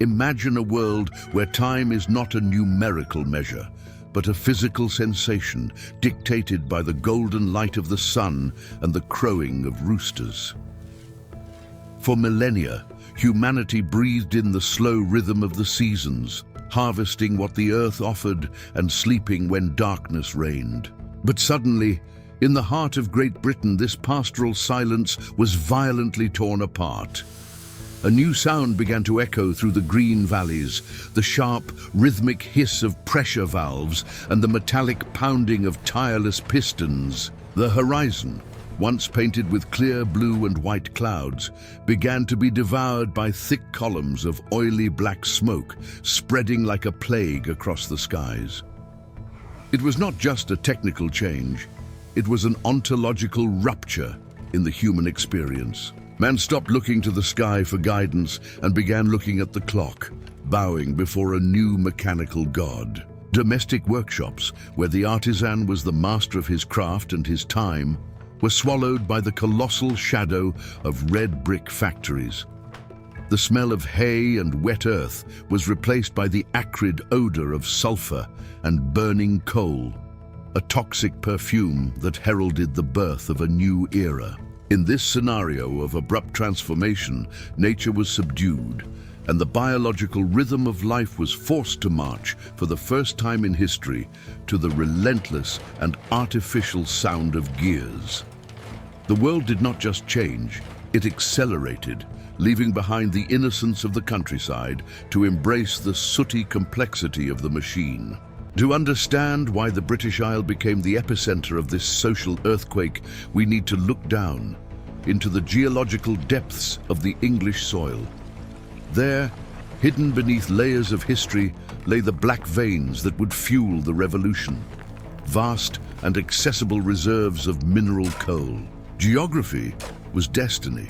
Imagine a world where time is not a numerical measure, but a physical sensation dictated by the golden light of the sun and the crowing of roosters. For millennia, humanity breathed in the slow rhythm of the seasons, harvesting what the earth offered and sleeping when darkness reigned. But suddenly, in the heart of Great Britain, this pastoral silence was violently torn apart. A new sound began to echo through the green valleys, the sharp, rhythmic hiss of pressure valves and the metallic pounding of tireless pistons. The horizon, once painted with clear blue and white clouds, began to be devoured by thick columns of oily black smoke spreading like a plague across the skies. It was not just a technical change, it was an ontological rupture in the human experience. Man stopped looking to the sky for guidance and began looking at the clock, bowing before a new mechanical god. Domestic workshops, where the artisan was the master of his craft and his time, were swallowed by the colossal shadow of red brick factories. The smell of hay and wet earth was replaced by the acrid odor of sulfur and burning coal, a toxic perfume that heralded the birth of a new era. In this scenario of abrupt transformation, nature was subdued, and the biological rhythm of life was forced to march, for the first time in history, to the relentless and artificial sound of gears. The world did not just change, it accelerated, leaving behind the innocence of the countryside to embrace the sooty complexity of the machine. To understand why the British Isle became the epicenter of this social earthquake, we need to look down into the geological depths of the English soil. There, hidden beneath layers of history, lay the black veins that would fuel the revolution. Vast and accessible reserves of mineral coal. Geography was destiny.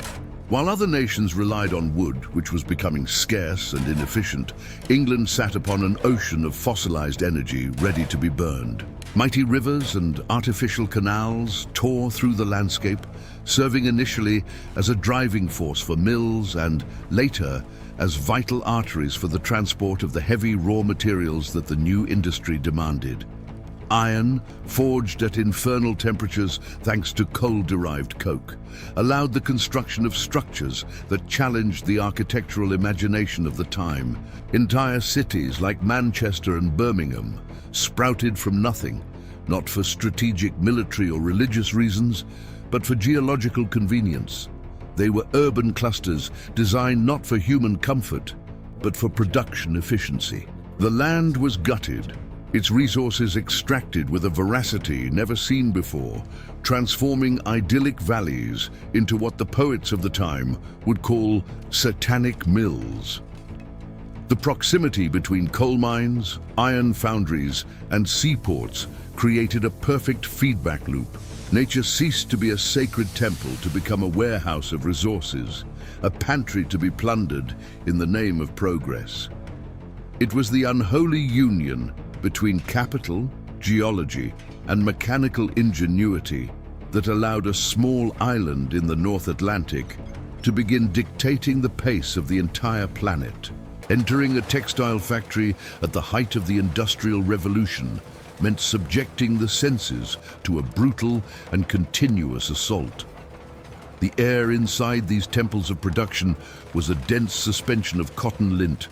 While other nations relied on wood, which was becoming scarce and inefficient, England sat upon an ocean of fossilized energy ready to be burned. Mighty rivers and artificial canals tore through the landscape, serving initially as a driving force for mills and, later, as vital arteries for the transport of the heavy raw materials that the new industry demanded. Iron, forged at infernal temperatures thanks to coal-derived coke, allowed the construction of structures that challenged the architectural imagination of the time. Entire cities like Manchester and Birmingham sprouted from nothing, not for strategic military or religious reasons, but for geological convenience. They were urban clusters designed not for human comfort, but for production efficiency. The land was gutted, its resources extracted with a veracity never seen before, transforming idyllic valleys into what the poets of the time would call Satanic mills. The proximity between coal mines, iron foundries, and seaports created a perfect feedback loop. Nature ceased to be a sacred temple to become a warehouse of resources, a pantry to be plundered in the name of progress. It was the unholy union between capital, geology, and mechanical ingenuity that allowed a small island in the North Atlantic to begin dictating the pace of the entire planet. Entering a textile factory at the height of the Industrial Revolution meant subjecting the senses to a brutal and continuous assault. The air inside these temples of production was a dense suspension of cotton lint,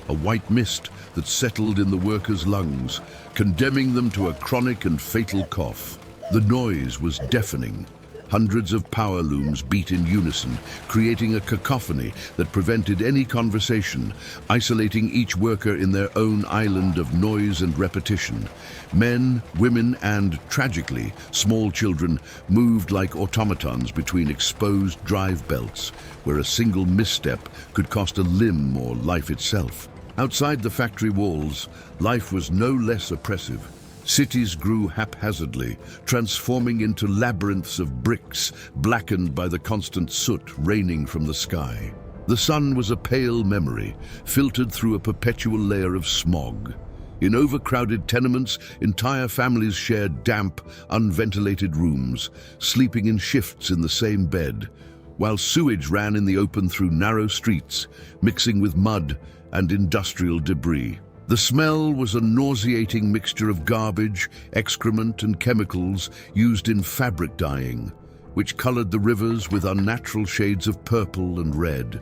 a white mist that settled in the workers' lungs, condemning them to a chronic and fatal cough. The noise was deafening. Hundreds of power looms beat in unison, creating a cacophony that prevented any conversation, isolating each worker in their own island of noise and repetition. Men, women, and, tragically, small children moved like automatons between exposed drive belts, where a single misstep could cost a limb or life itself. Outside the factory walls, life was no less oppressive. Cities grew haphazardly, transforming into labyrinths of bricks blackened by the constant soot raining from the sky. The sun was a pale memory, filtered through a perpetual layer of smog. In overcrowded tenements, entire families shared damp, unventilated rooms, sleeping in shifts in the same bed, while sewage ran in the open through narrow streets, mixing with mud and industrial debris. The smell was a nauseating mixture of garbage, excrement, and chemicals used in fabric dyeing, which colored the rivers with unnatural shades of purple and red.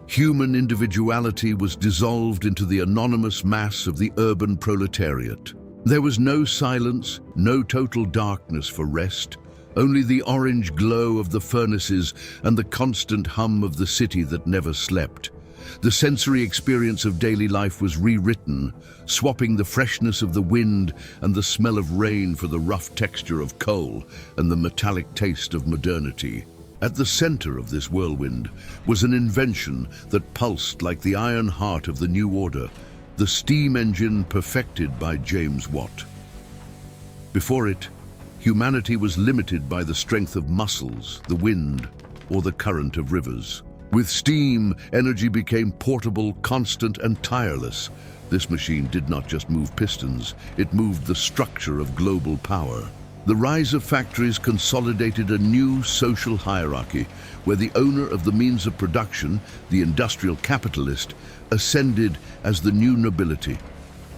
Human individuality was dissolved into the anonymous mass of the urban proletariat. There was no silence, no total darkness for rest, only the orange glow of the furnaces and the constant hum of the city that never slept. The sensory experience of daily life was rewritten, swapping the freshness of the wind and the smell of rain for the rough texture of coal and the metallic taste of modernity. At the center of this whirlwind was an invention that pulsed like the iron heart of the new order, the steam engine perfected by James Watt. Before it, humanity was limited by the strength of muscles, the wind, or the current of rivers. With steam, energy became portable, constant, and tireless. This machine did not just move pistons, it moved the structure of global power. The rise of factories consolidated a new social hierarchy, where the owner of the means of production, the industrial capitalist, ascended as the new nobility.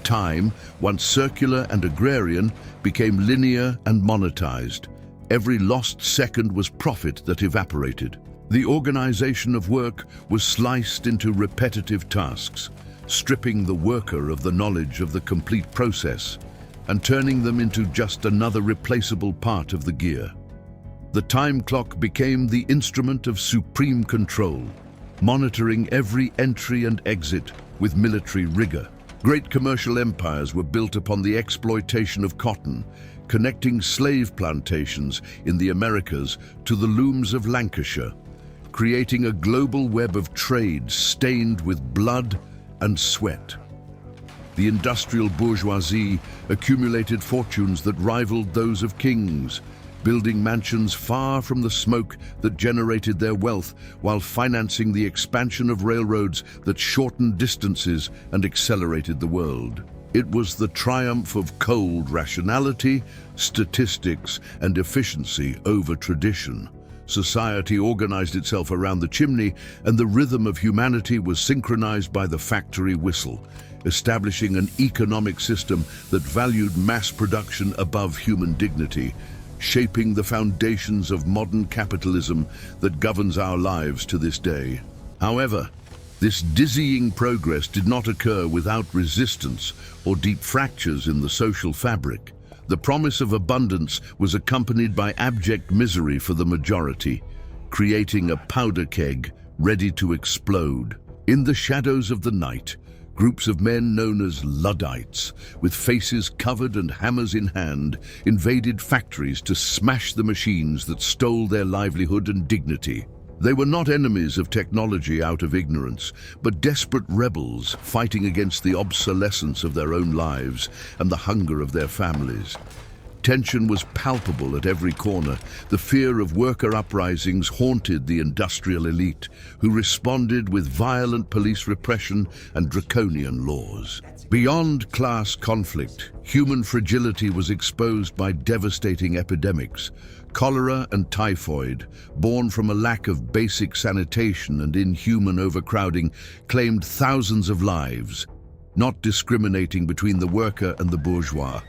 Time, once circular and agrarian, became linear and monetized. Every lost second was profit that evaporated. The organization of work was sliced into repetitive tasks, stripping the worker of the knowledge of the complete process and turning them into just another replaceable part of the gear. The time clock became the instrument of supreme control, monitoring every entry and exit with military rigor. Great commercial empires were built upon the exploitation of cotton, connecting slave plantations in the Americas to the looms of Lancashire, creating a global web of trade stained with blood and sweat. The industrial bourgeoisie accumulated fortunes that rivaled those of kings, building mansions far from the smoke that generated their wealth while financing the expansion of railroads that shortened distances and accelerated the world. It was the triumph of cold rationality, statistics, and efficiency over tradition. Society organized itself around the chimney, and the rhythm of humanity was synchronized by the factory whistle, establishing an economic system that valued mass production above human dignity, shaping the foundations of modern capitalism that governs our lives to this day. However, this dizzying progress did not occur without resistance or deep fractures in the social fabric. The promise of abundance was accompanied by abject misery for the majority, creating a powder keg ready to explode. In the shadows of the night, groups of men known as Luddites, with faces covered and hammers in hand, invaded factories to smash the machines that stole their livelihood and dignity. They were not enemies of technology out of ignorance, but desperate rebels fighting against the obsolescence of their own lives and the hunger of their families. Tension was palpable at every corner. The fear of worker uprisings haunted the industrial elite, who responded with violent police repression and draconian laws. Beyond class conflict, human fragility was exposed by devastating epidemics. Cholera and typhoid, born from a lack of basic sanitation and inhuman overcrowding, claimed thousands of lives, not discriminating between the worker and the bourgeois,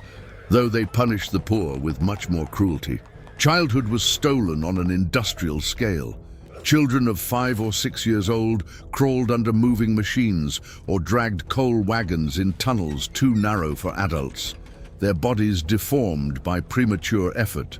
though they punished the poor with much more cruelty. Childhood was stolen on an industrial scale. Children of 5 or 6 years old crawled under moving machines or dragged coal wagons in tunnels too narrow for adults, their bodies deformed by premature effort.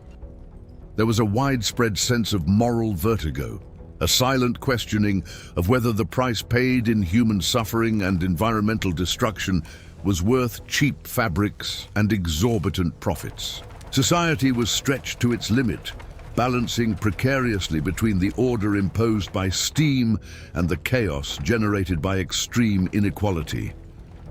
There was a widespread sense of moral vertigo, a silent questioning of whether the price paid in human suffering and environmental destruction was worth cheap fabrics and exorbitant profits. Society was stretched to its limit, balancing precariously between the order imposed by steam and the chaos generated by extreme inequality.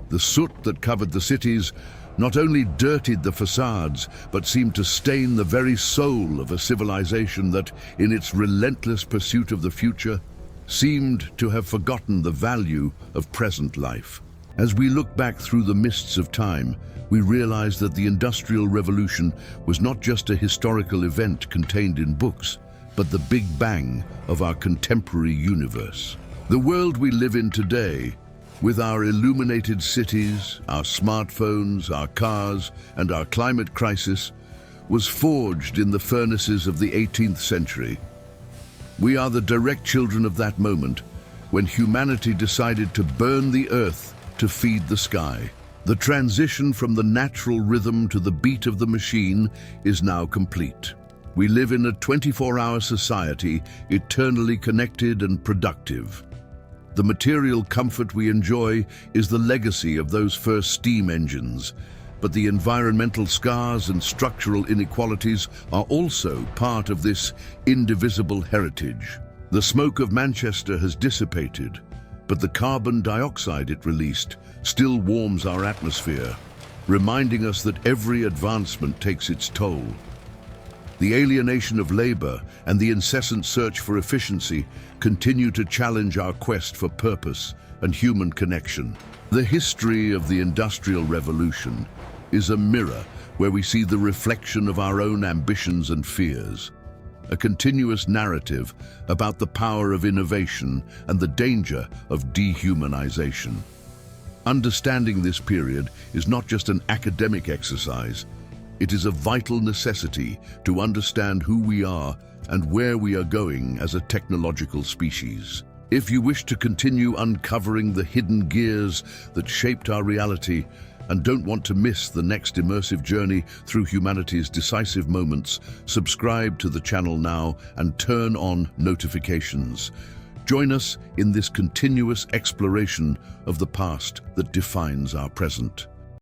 The soot that covered the cities not only dirtied the facades, but seemed to stain the very soul of a civilization that, in its relentless pursuit of the future, seemed to have forgotten the value of present life. As we look back through the mists of time, we realize that the Industrial Revolution was not just a historical event contained in books, but the Big Bang of our contemporary universe. The world we live in today, With our illuminated cities, our smartphones, our cars, and our climate crisis, was forged in the furnaces of the 18th century. We are the direct children of that moment, when humanity decided to burn the earth to feed the sky. The transition from the natural rhythm to the beat of the machine is now complete. We live in a 24-hour society, eternally connected and productive. The material comfort we enjoy is the legacy of those first steam engines, but the environmental scars and structural inequalities are also part of this indivisible heritage. The smoke of Manchester has dissipated, but the carbon dioxide it released still warms our atmosphere, reminding us that every advancement takes its toll. The alienation of labor and the incessant search for efficiency continue to challenge our quest for purpose and human connection. The history of the Industrial Revolution is a mirror where we see the reflection of our own ambitions and fears, a continuous narrative about the power of innovation and the danger of dehumanization. Understanding this period is not just an academic exercise, it is a vital necessity to understand who we are and where we are going as a technological species. If you wish to continue uncovering the hidden gears that shaped our reality and don't want to miss the next immersive journey through humanity's decisive moments, subscribe to the channel now and turn on notifications. Join us in this continuous exploration of the past that defines our present.